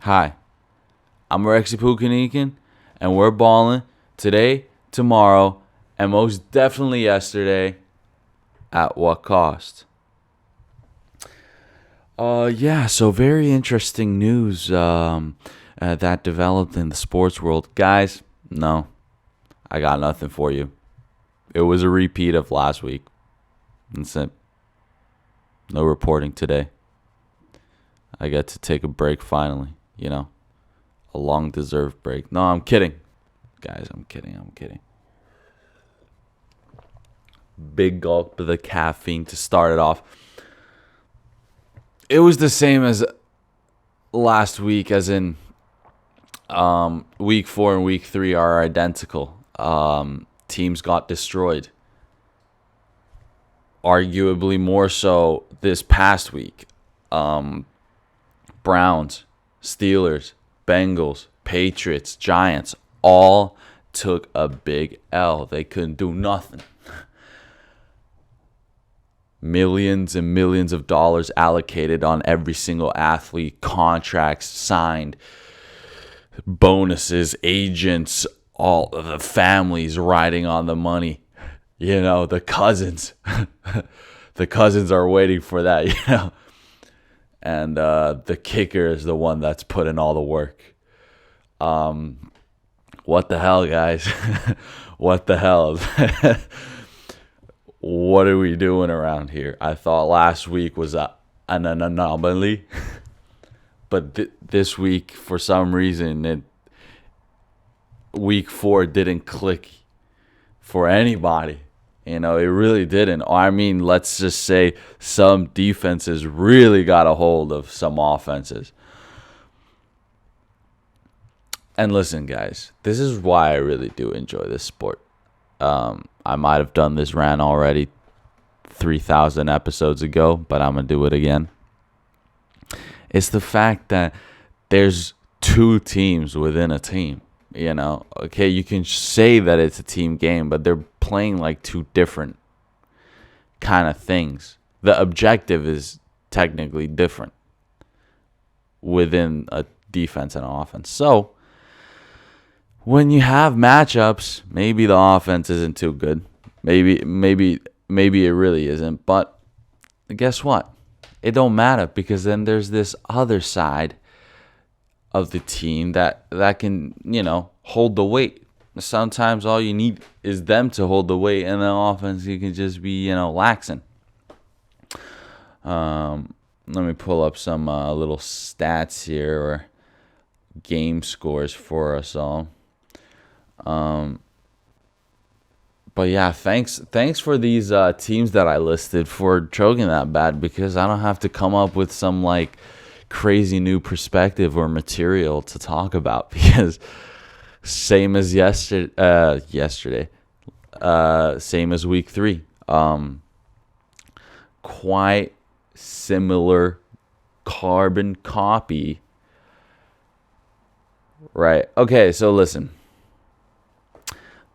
Hi, I'm Rexy Pukanikin, and we're balling today, tomorrow, and most definitely yesterday. At what cost? So very interesting news that developed in the sports world. Guys, no, I got nothing for you. It was a repeat of last week. That's it. No reporting today. I get to take a break finally, a long deserved break. No, I'm kidding. Guys, I'm kidding. Big gulp of the caffeine to start it off. It was the same as last week, as in week 4 and week 3 are identical. Teams got destroyed. Arguably more so this past week. Browns, Steelers, Bengals, Patriots, Giants all took a big L. They couldn't do nothing. Millions and millions of dollars allocated on every single athlete, contracts signed, bonuses, agents, all of the families riding on the money. The cousins. The cousins are waiting for that, And the kicker is the one that's put in all the work. What the hell, guys? What the hell? What are we doing around here? I thought last week was an anomaly. But this week, for some reason, week 4 didn't click for anybody. It really didn't. I mean, let's just say some defenses really got a hold of some offenses. And listen, guys, this is why I really do enjoy this sport. I might have done this rant already 3,000 episodes ago, but I'm going to do it again. It's the fact that there's 2 teams within a team. Okay, you can say that it's a team game, but they're playing like 2 different kind of things. The objective is technically different within a defense and an offense. So when you have matchups, maybe the offense isn't too good. Maybe it really isn't. But guess what? It don't matter, because then there's this other side of the team that can, hold the weight. Sometimes all you need is them to hold the weight, and the offense, you can just be, laxing. Let me pull up some little stats here, or game scores for us all. But yeah, thanks for these teams that I listed for choking that bad, because I don't have to come up with some like crazy new perspective or material to talk about, because same as yesterday, same as week 3, quite similar carbon copy, right? Okay, so listen.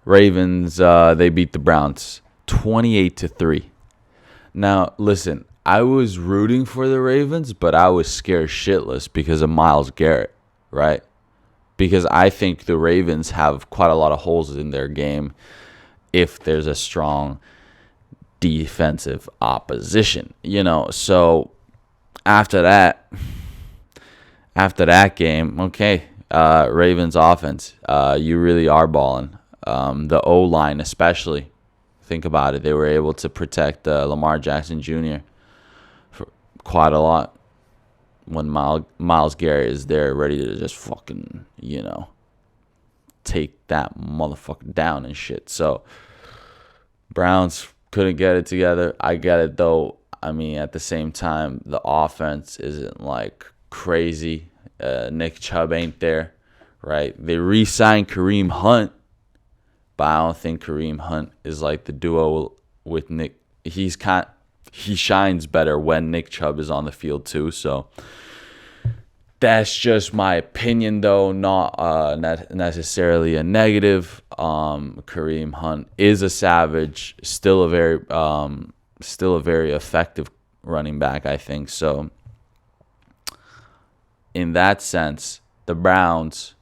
Ravens, they beat the Browns 28-3. Now, listen, I was rooting for the Ravens, but I was scared shitless because of Myles Garrett, right? Because I think the Ravens have quite a lot of holes in their game if there's a strong defensive opposition, So after that game, okay, Ravens offense, you really are balling. The O-line especially, think about it. They were able to protect Lamar Jackson Jr. for quite a lot when Myles Garrett is there ready to just fucking, take that motherfucker down and shit. So Browns couldn't get it together. I get it, though. I mean, at the same time, the offense isn't like crazy. Nick Chubb ain't there, right? They re-signed Kareem Hunt, but I don't think Kareem Hunt is like the duo with Nick. He shines better when Nick Chubb is on the field too. So that's just my opinion, though, not necessarily a negative. Kareem Hunt is a savage, still a very effective running back, I think. So in that sense, the Browns,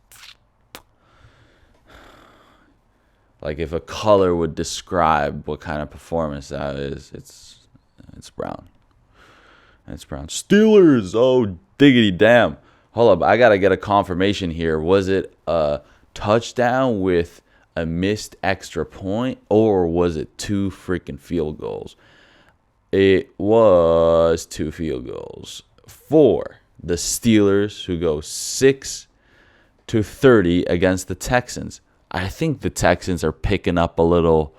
like if a color would describe what kind of performance that is, it's brown. It's brown. Steelers, oh diggity damn. Hold up, I gotta get a confirmation here. Was it a touchdown with a missed extra point, or was it 2 freaking field goals? It was 2 field goals for the Steelers, who go 6-30 against the Texans. I think the Texans are picking up a little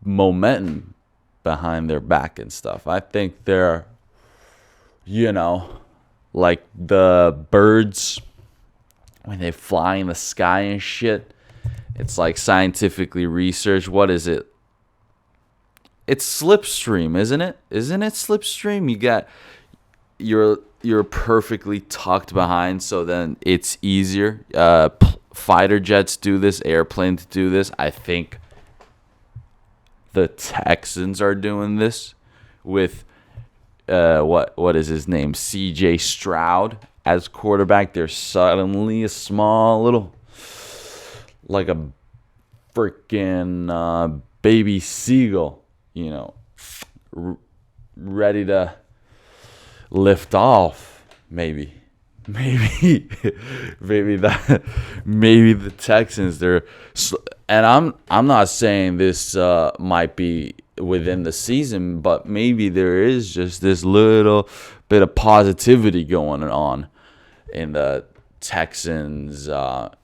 momentum behind their back and stuff. I think they're, like the birds when they fly in the sky and shit. It's like scientifically researched. What is it? It's slipstream, isn't it? Isn't it slipstream? You got you're perfectly tucked behind, so then it's easier. Fighter jets do this, airplanes do this. I think the Texans are doing this with what is his name? CJ Stroud as quarterback. They're suddenly a small little, like a freaking baby seagull, ready to lift off. Maybe the Texans, and I'm not saying this might be within the season, but maybe there is just this little bit of positivity going on in the Texans,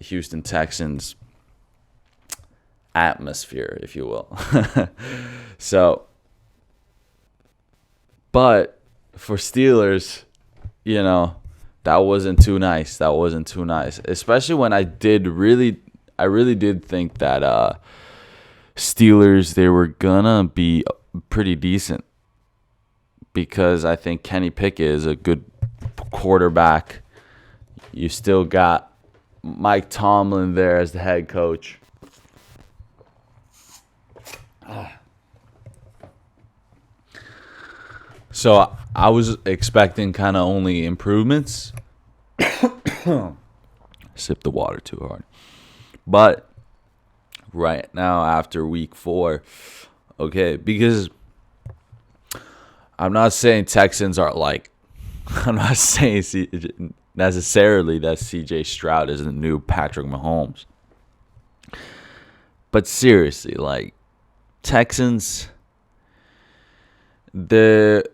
Houston Texans atmosphere, if you will. So, but for Steelers, that wasn't too nice. Especially when I really did think that Steelers, they were gonna be pretty decent, because I think Kenny Pickett is a good quarterback. You still got Mike Tomlin there as the head coach. So I was expecting kind of only improvements. Sip the water too hard. But right now, after week 4, okay, because I'm not saying Texans are like, I'm not saying necessarily that CJ Stroud is the new Patrick Mahomes. But seriously, like, Texans, they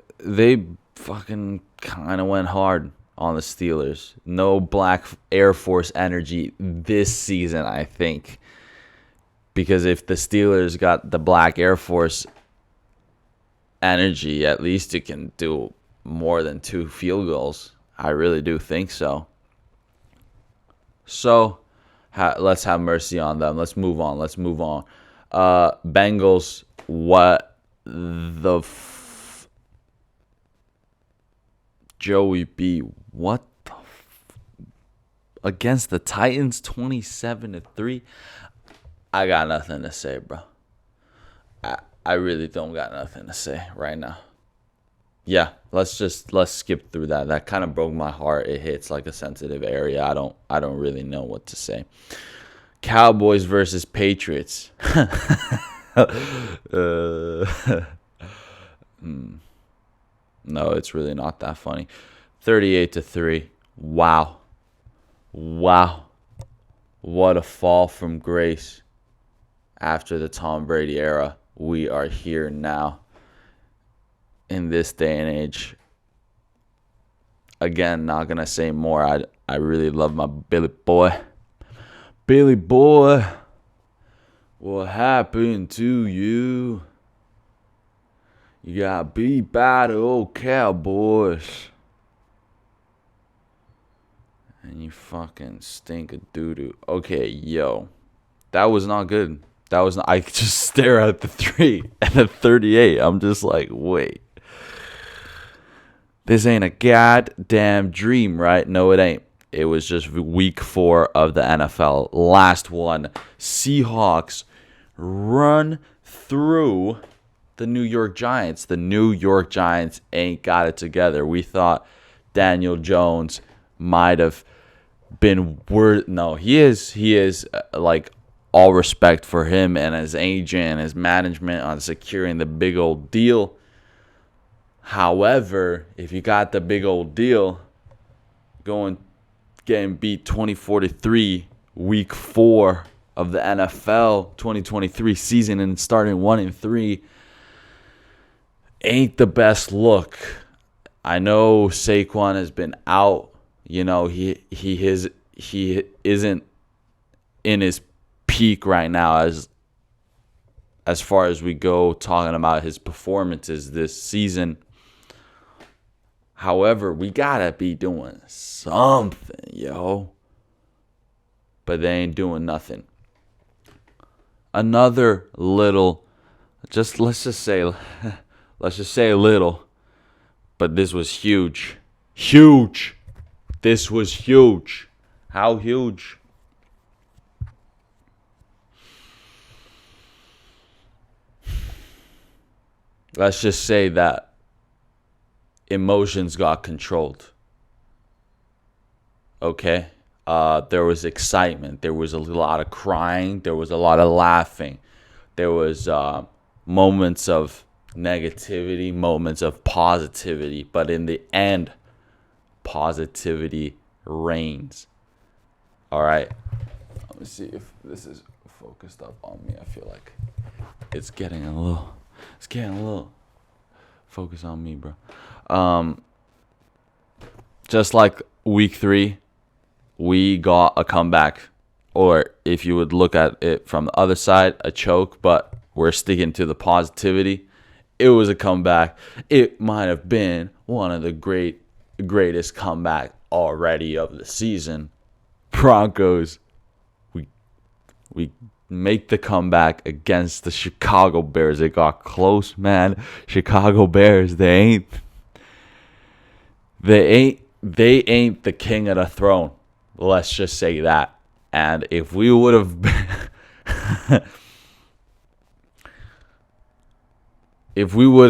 fucking kind of went hard on the Steelers. No Black Air Force energy this season, I think. Because if the Steelers got the Black Air Force energy, at least it can do more than 2 field goals. I really do think so. So, let's have mercy on them. Let's move on. Bengals, what the Joey B, what the against the Titans, 27-3. I got nothing to say, bro. I really don't got nothing to say right now. Yeah, let's skip through that. That kind of broke my heart. It hits like a sensitive area. I don't really know what to say. Cowboys versus Patriots. No, it's really not that funny. 38-3. Wow. What a fall from grace. After the Tom Brady era, we are here now in this day and age. Again, not going to say more. I really love my Billy boy. Billy boy, what happened to you? You got beat by the old Cowboys. And you fucking stink of doo-doo. Okay, yo. That was not good. I just stare at the 3 and the 38. I'm just like, wait. This ain't a goddamn dream, right? No, it ain't. It was just week 4 of the NFL. Last one. Seahawks run through the New York Giants. The New York Giants ain't got it together. We thought Daniel Jones might have been worth. No, he is like, all respect for him and his agent and his management on securing the big old deal. However, if you got the big old deal, getting beat 24-3 week 4 of the NFL 2023 season and starting 1-3 ain't the best look. I know Saquon has been out. He isn't in his peak right now as far as we go talking about his performances this season. However, we gotta be doing something, yo. But they ain't doing nothing. Another little, let's just say a little, but this was huge. Huge. This was huge. How huge? Let's just say that emotions got controlled. Okay? There was excitement. There was a lot of crying. There was a lot of laughing. There was moments of negativity, moments of positivity. But in the end, positivity reigns. All right? Let me see if this is focused up on me. I feel like it's getting a little focus on me, bro. Just like week 3, we got a comeback, or if you would look at it from the other side, a choke, but we're sticking to the positivity. It was a comeback. It might have been one of the greatest comeback already of the season. Broncos, we make the comeback against the Chicago Bears. It got close, man. Chicago Bears, they ain't the king of the throne. Let's just say that. And if we would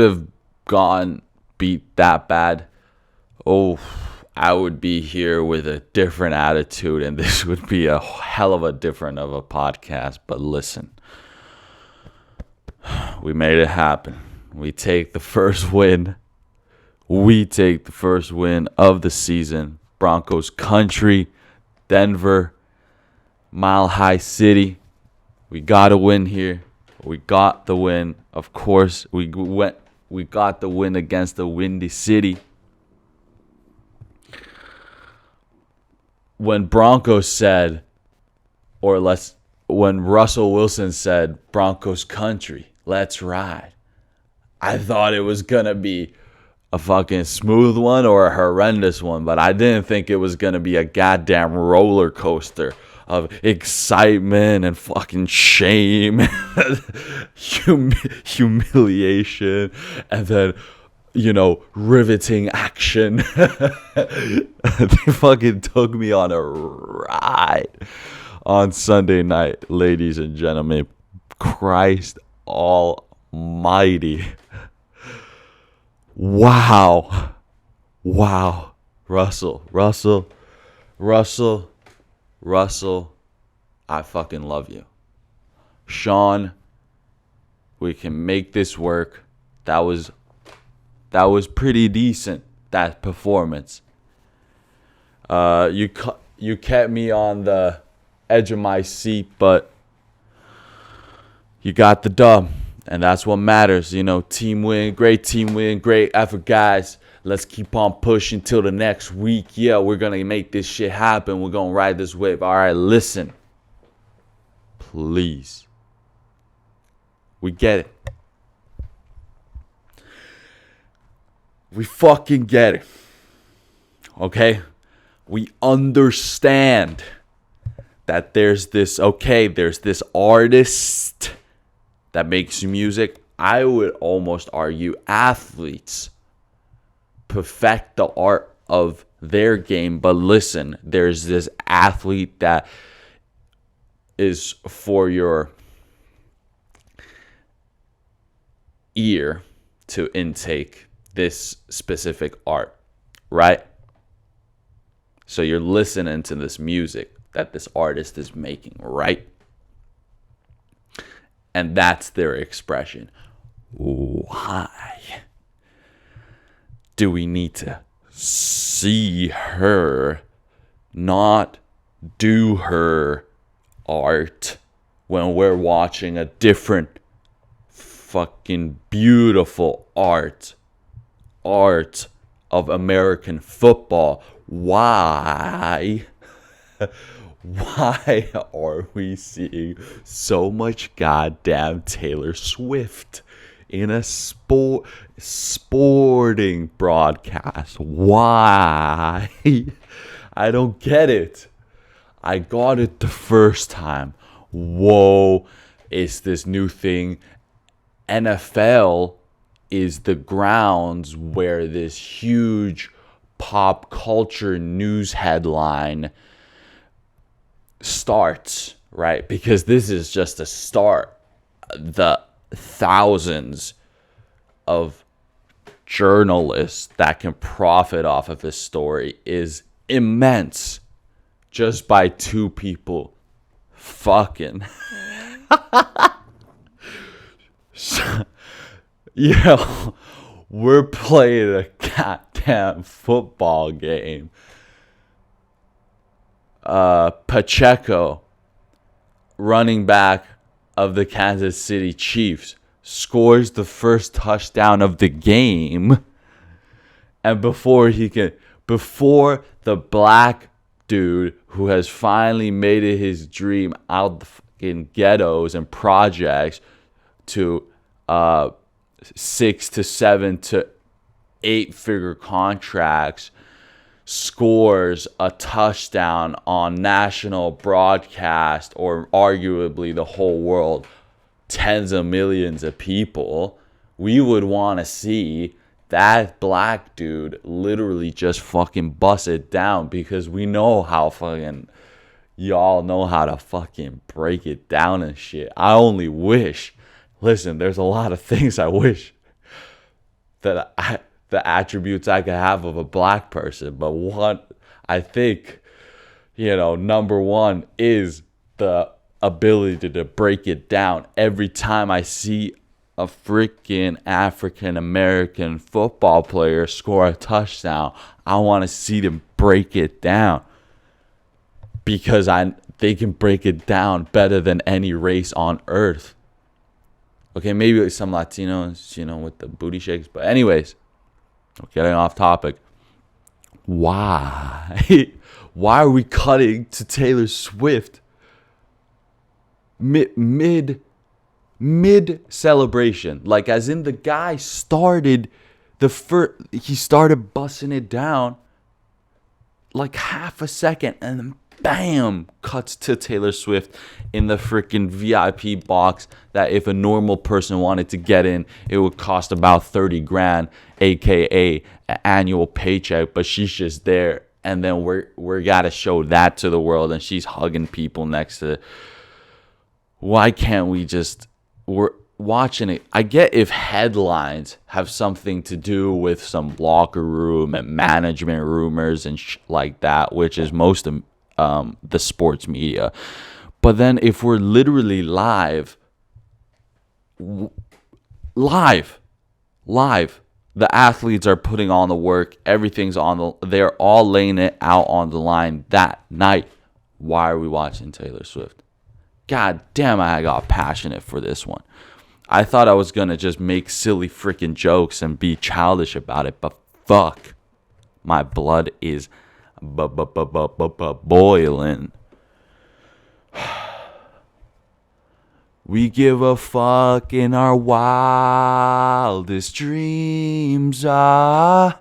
have gone beat that bad, I would be here with a different attitude, and this would be a hell of a different of a podcast. But listen, we made it happen. We take the first win. We take the first win of the season. Broncos country, Denver, Mile High City. We got a win here. We got the win. Of course, we got the win against the Windy City. When Broncos said, when Russell Wilson said, Broncos country, let's ride, I thought it was going to be a fucking smooth one or a horrendous one, but I didn't think it was going to be a goddamn roller coaster of excitement and fucking shame, humiliation, and then, riveting action. They fucking took me on a ride on Sunday night, ladies and gentlemen. Christ almighty. Wow. Russell, I fucking love you. Sean, we can make this work. That was pretty decent, that performance. You kept me on the edge of my seat, but you got the dub, and that's what matters. Team win, great effort, guys. Let's keep on pushing till the next week. Yeah, we're going to make this shit happen. We're going to ride this wave. All right, listen. Please. We get it. We fucking get it. Okay? We understand that there's this artist that makes music. I would almost argue athletes perfect the art of their game. But listen, there's this athlete that is for your ear to intake this specific art, right? So you're listening to this music that this artist is making, right? And that's their expression. Why do we need to see her not do her art when we're watching a different fucking beautiful art of American football? Why are we seeing so much goddamn Taylor Swift in a sporting broadcast? Why? I don't get it. I got it the first time. Whoa, it's this new thing. NFL is the grounds where this huge pop culture news headline starts, right? Because this is just a start. The thousands of journalists that can profit off of this story is immense just by two people fucking. So, we're playing a goddamn football game. Pacheco, running back of the Kansas City Chiefs, scores the first touchdown of the game. And before the black dude who has finally made it his dream out the fucking ghettos and projects to 6 to 7 to 8-figure contracts, scores a touchdown on national broadcast, or arguably the whole world, tens of millions of people, we would want to see that black dude literally just fucking bust it down, because we know how fucking y'all know how to fucking break it down and shit. I only wish, listen, there's a lot of things I wish that the attributes I could have of a black person, but one, I think, number one is the ability to break it down. Every time I see a freaking African American football player score a touchdown, I want to see them break it down, because they can break it down better than any race on earth. Okay, maybe some Latinos, with the booty shakes, but anyways, getting off topic. Why are we cutting to Taylor Swift mid celebration? Like, as in, the guy started he started busting it down like half a second, and then bam, cuts to Taylor Swift in the freaking VIP box that if a normal person wanted to get in, it would cost about $30,000, aka an annual paycheck. But she's just there, and then we're gotta show that to the world, and she's hugging people next to it. Why can't we just... We're watching it. I get if headlines have something to do with some locker room and management rumors and like that, which is most of the sports media. But then if we're literally live, the athletes are putting on the work, everything's they're all laying it out on the line that night. Why are we watching Taylor Swift? God damn, I got passionate for this one. I thought I was gonna just make silly freaking jokes and be childish about it, but fuck, my blood is boiling. We give a fuck in our wildest dreams about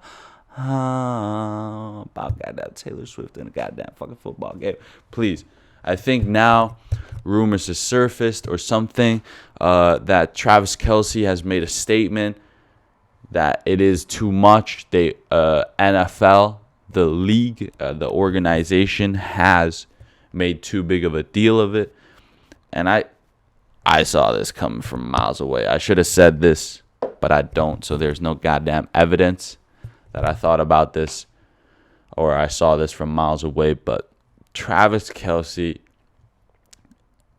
goddamn Taylor Swift in a goddamn fucking football game. Please, I think now rumors have surfaced or something that Travis Kelce has made a statement that it is too much. NFL, the league, the organization has made too big of a deal of it. And I saw this coming from miles away. I should have said this, but I don't. So there's no goddamn evidence that I thought about this or I saw this from miles away, but Travis Kelce,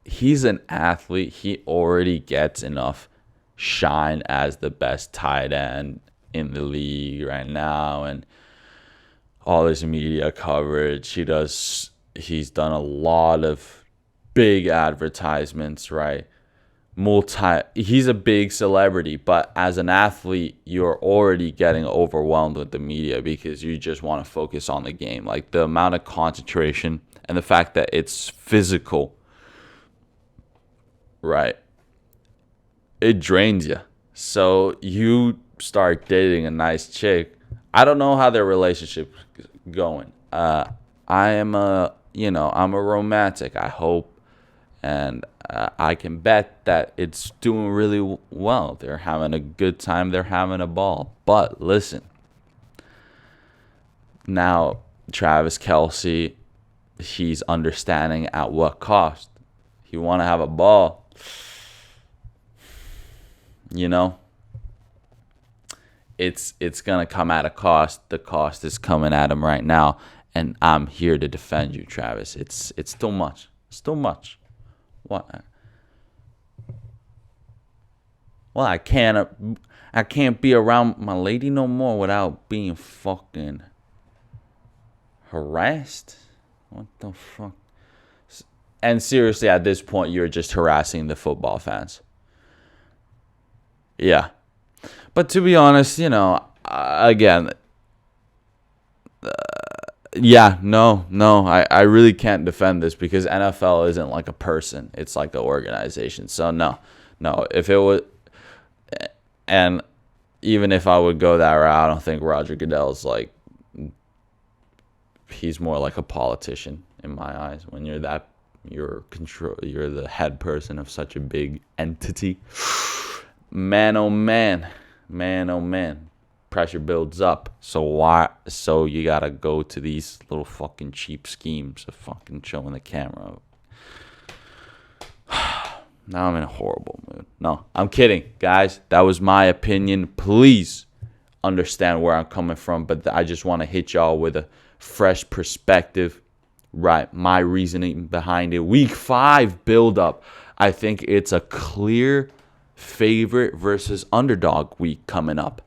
he's an athlete. He already gets enough shine as the best tight end in the league right now, and all his media coverage. He's done a lot of big advertisements, right? He's a big celebrity, but as an athlete, you're already getting overwhelmed with the media because you just want to focus on the game. Like the amount of concentration and the fact that it's physical, right? It drains you. So you start dating a nice chick. I don't know how their relationship's going. I'm a romantic. I hope, and I can bet that it's doing really well. They're having a good time. They're having a ball. But listen, now Travis Kelce, he's understanding at what cost. You want to have a ball, you know. It's gonna come at a cost. The cost is coming at him right now, and I'm here to defend you, Travis. It's still much. Still much. What? Well, I can't be around my lady no more without being fucking harassed. What the fuck? And seriously, at this point, you're just harassing the football fans. Yeah. But to be honest, again, yeah, no, I really can't defend this because NFL isn't like a person. It's like an organization. So no, if it was, and even if I would go that route, I don't think Roger Goodell's like, he's more like a politician in my eyes. When you're the head person of such a big entity. Man, oh man. Pressure builds up. So you gotta go to these little fucking cheap schemes of fucking showing the camera. Now I'm in a horrible mood. No, I'm kidding, guys. That was my opinion. Please understand where I'm coming from, but I just want to hit y'all with a fresh perspective. Right, my reasoning behind it. Week 5 build up. I think it's a clear favorite versus underdog week coming up.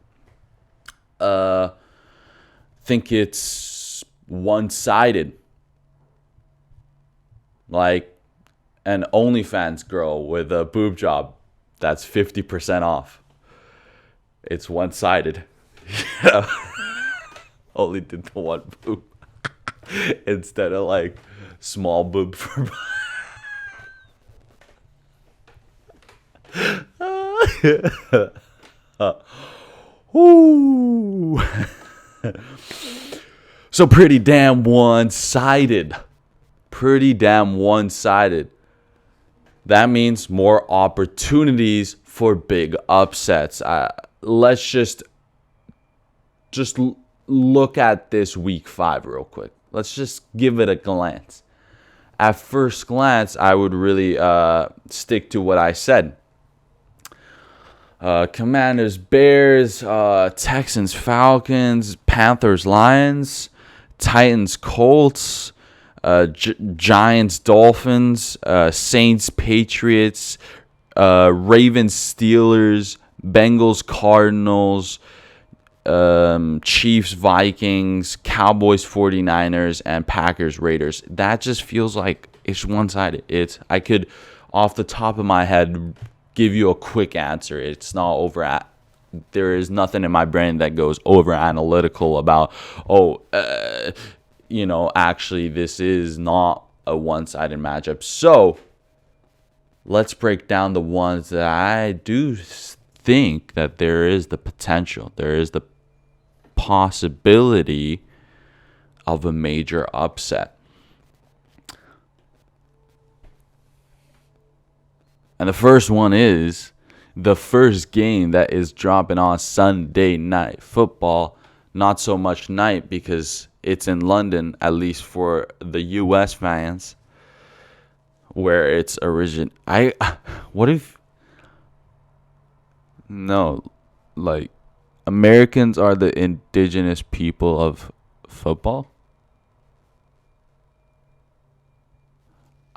Think it's one-sided, like an OnlyFans girl with a boob job that's 50% off. It's one-sided. Only did the one boob instead of like small boob for Ooh. So pretty damn one-sided. That means more opportunities for big upsets. Let's just look at this week 5 real quick. Let's just give it a glance. At first glance, I would really stick to what I said. Commanders, Bears, Texans, Falcons, Panthers, Lions, Titans, Colts, Giants, Dolphins, Saints, Patriots, Ravens, Steelers, Bengals, Cardinals, Chiefs, Vikings, Cowboys, 49ers, and Packers, Raiders. That just feels like it's one-sided. I could, off the top of my head, give you a quick answer. It's not there is nothing in my brain that goes over analytical about, actually this is not a one-sided matchup. So let's break down the ones that I do think that there is the potential, there is the possibility of a major upset. And the first one is the first game that is dropping on Sunday Night Football. Not so much night because it's in London, at least for the US fans, where it's Americans are the indigenous people of football?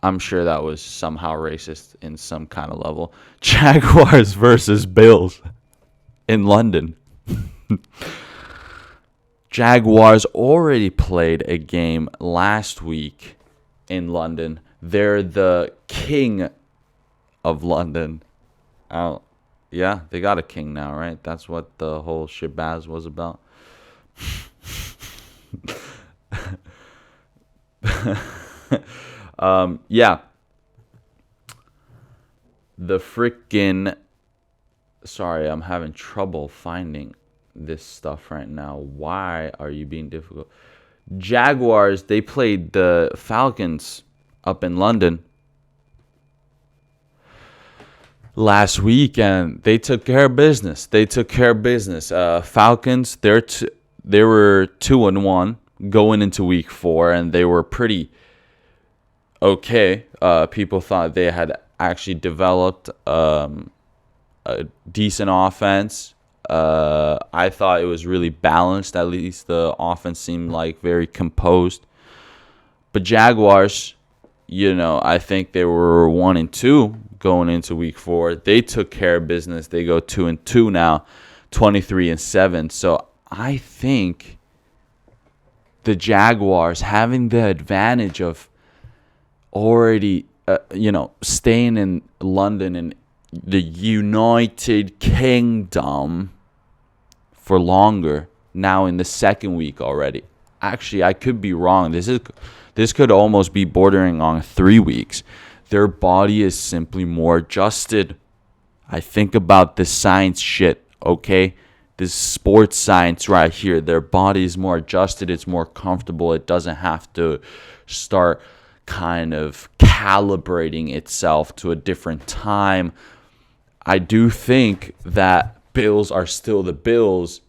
I'm sure that was somehow racist in some kind of level. Jaguars versus Bills in London. Jaguars already played a game last week in London. They're the king of London. Yeah, they got a king now, right? That's what the whole shitbaz was about. Yeah. The freaking... Sorry, I'm having trouble finding this stuff right now. Why are you being difficult? Jaguars, they played the Falcons up in London last week, and they took care of business. Falcons, they were 2-1 going into week 4, and they were pretty okay. People thought they had actually developed a decent offense. I thought it was really balanced. At least the offense seemed like very composed. But Jaguars, I think they were 1-2 going into week 4. They took care of business. They go 2-2 now, 23-7. So I think the Jaguars, having the advantage of already, staying in London and the United Kingdom for longer, now in the second week already. Actually, I could be wrong. This could almost be bordering on 3 weeks. Their body is simply more adjusted. I think about this science shit, okay? This sports science right here. Their body is more adjusted. It's more comfortable. It doesn't have to start kind of calibrating itself to a different time. I do think that Bills are still the Bills.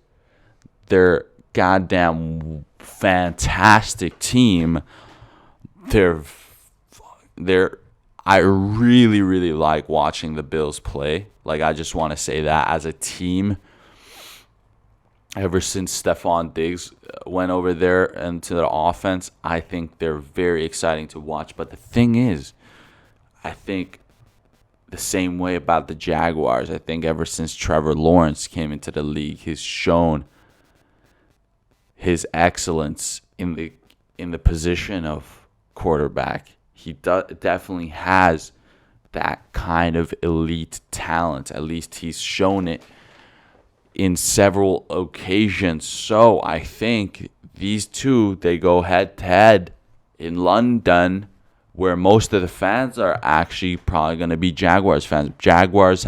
They're goddamn fantastic team. I really, really like watching the Bills play. Like, I just want to say that as a team. Ever since Stephon Diggs went over there into the offense, I think they're very exciting to watch. But the thing is, I think the same way about the Jaguars. I think ever since Trevor Lawrence came into the league, he's shown his excellence in the position of quarterback. He definitely has that kind of elite talent. At least he's shown it in several occasions. So I think these two, they go head to head in London, where most of the fans are actually probably going to be Jaguars fans. Jaguars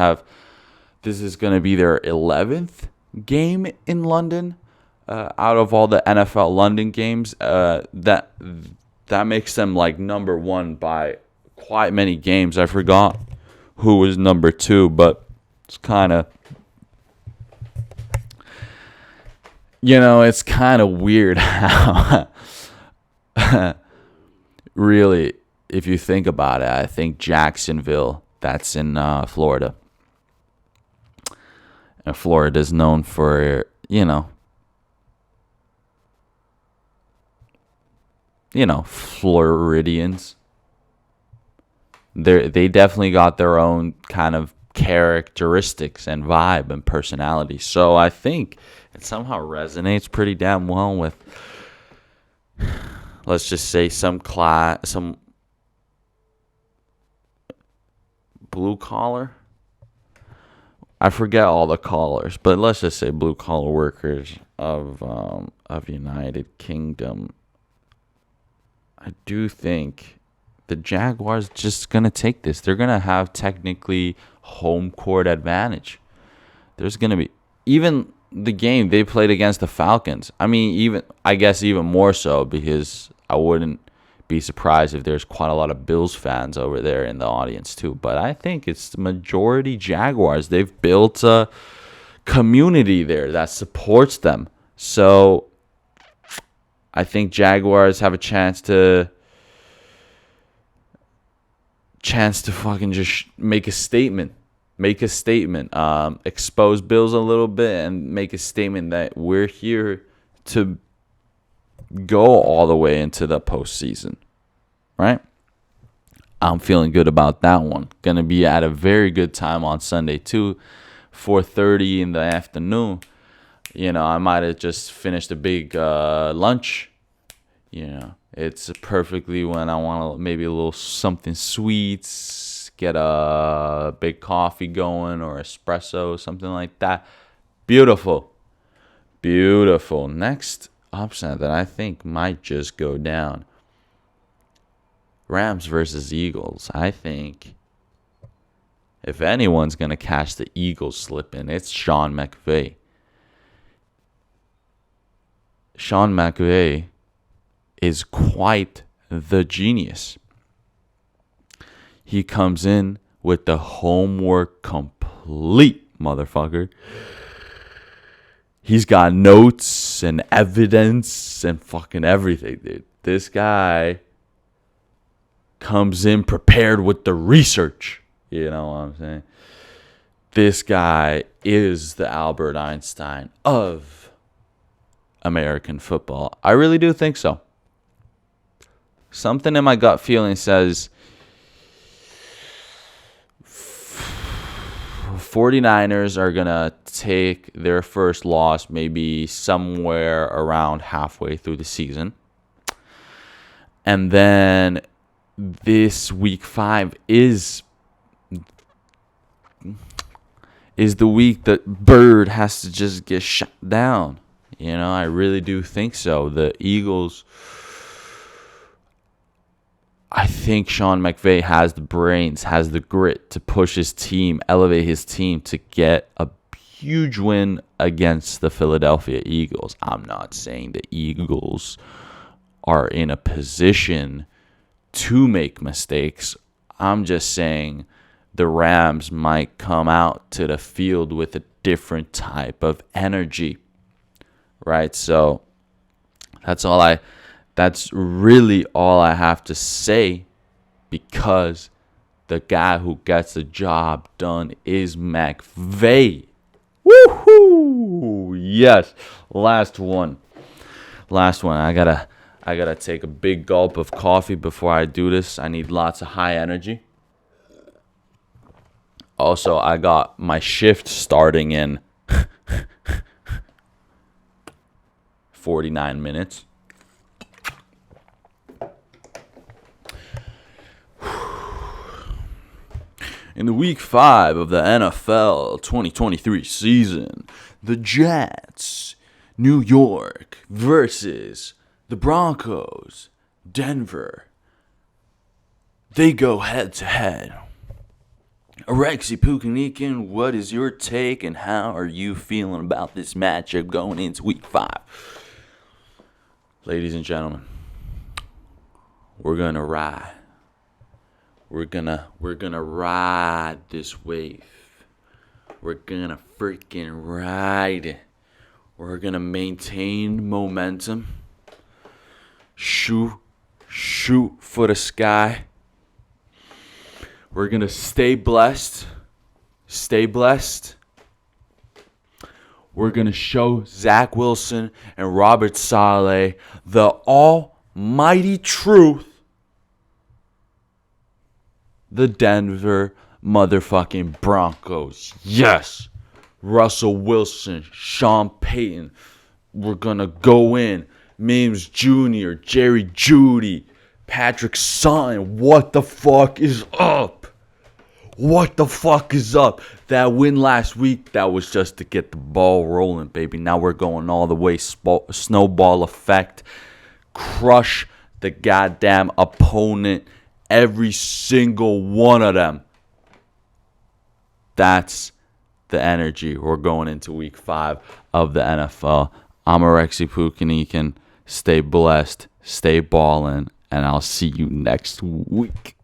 this is going to be their 11th game in London out of all the NFL London games. That makes them like number 1 by quite many games. I forgot who was number 2, but it's kind of, it's kind of weird how really, if you think about it, I think Jacksonville, that's in Florida. And Florida is known for, Floridians. They definitely got their own kind of characteristics and vibe and personality. So I think it somehow resonates pretty damn well with, let's just say, some blue collar. I forget all the collars, but let's just say blue collar workers of United Kingdom. I do think the Jaguars just gonna take this. They're gonna have technically home court advantage. There's gonna be, even the game they played against the Falcons. I guess even more so, because I wouldn't be surprised if there's quite a lot of Bills fans over there in the audience too. But I think it's the majority Jaguars. They've built a community there that supports them. So I think Jaguars have a chance to fucking just make a statement. Expose Bills a little bit and make a statement that we're here to go all the way into the postseason, right? I'm feeling good about that one. Gonna be at a very good time on Sunday too, 4:30 in the afternoon. I might have just finished a big lunch. It's perfectly when I want maybe a little something sweet, get a big coffee going or espresso, something like that. Beautiful. Beautiful. Next upset that I think might just go down. Rams versus Eagles. I think if anyone's going to catch the Eagles slipping, it's Sean McVay. Sean McVay is quite the genius. He comes in with the homework complete, motherfucker. He's got notes and evidence and fucking everything, dude. This guy comes in prepared with the research. You know what I'm saying? This guy is the Albert Einstein of American football. I really do think so. Something in my gut feeling says 49ers are going to take their first loss maybe somewhere around halfway through the season. And then this week 5 is the week that Bird has to just get shut down. I really do think so. The Eagles, I think Sean McVay has the brains, has the grit to push his team, elevate his team to get a huge win against the Philadelphia Eagles. I'm not saying the Eagles are in a position to make mistakes. I'm just saying the Rams might come out to the field with a different type of energy, right? So that's really all I have to say, because the guy who gets the job done is McVay. Woohoo! Yes. Last one. I gotta take a big gulp of coffee before I do this. I need lots of high energy. Also, I got my shift starting in 49 minutes. In the week 5 of the NFL 2023 season, the Jets, New York versus the Broncos, Denver. They go head to head. Alexi Pukanikin, what is your take and how are you feeling about this matchup going into week 5? Ladies and gentlemen, we're going to ride. We're gonna ride this wave. We're gonna freaking ride it. We're gonna maintain momentum. Shoot for the sky. We're gonna stay blessed. We're gonna show Zach Wilson and Robert Saleh the almighty truth. The Denver motherfucking Broncos. Yes. Russell Wilson, Sean Payton. We're going to go in. Mims Jr., Jerry Jeudy, Patrick Sutton. What the fuck is up? That win last week, that was just to get the ball rolling, baby. Now we're going all the way. Snowball effect. Crush the goddamn opponent. Every single one of them. That's the energy we're going into week 5 of the NFL. I'm Alexi Pukanikin. Stay blessed, stay ballin', and I'll see you next week.